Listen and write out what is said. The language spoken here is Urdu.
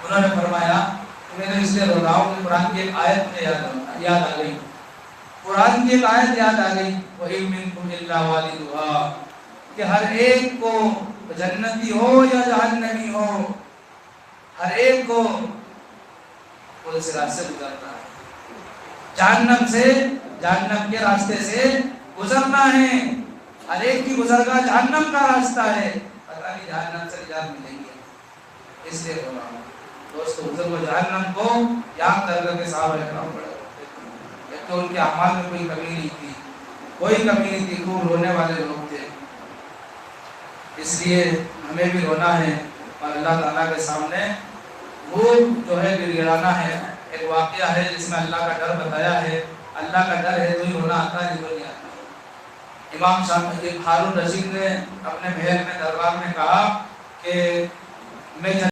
انہوں نے فرمایا کہ میں نے اس لیے رو رہا ہوں کہ قرآن کی ایک آیت مجھے یاد آ گئی، قرآن کی ایک آیت یاد آ گئی، وَإِن مِّنكُمْ إِلَّا وَارِدُهَا، کہ ہر ایک کو جنتی ہو یا جہنمی ہو، ہر ایک کو وہ اس راستے سے گزرنا ہے، جہنم کے راستے سے گزرنا ہے، ہر ایک کی گزرگاہ جہنم کا راستہ ہے، پتہ نہیں جہنم سے نجات ملے گی، اس لیے بول رہا ہوں دوستو بزرگ جہنم کو یاد کر کے صحابہ کرام پڑے، ایک تو ان کے اعمال میں کوئی کمی نہیں تھی، کوئی کمی نہیں تھی، خوب رونے والے لوگ تھے، اس لیے ہمیں بھی رونا ہے اور اللہ تعالیٰ کے سامنے خوب جو ہے گڑگڑانا ہے۔ ایک واقعہ ہے جس میں اللہ کا ڈر بتایا ہے، اللہ کا ڈر ہے تو ہی رونا آتا ہے، نہیں آتا۔ امام ہارون رشید نے اپنے محل میں دربار میں کہا کہ میں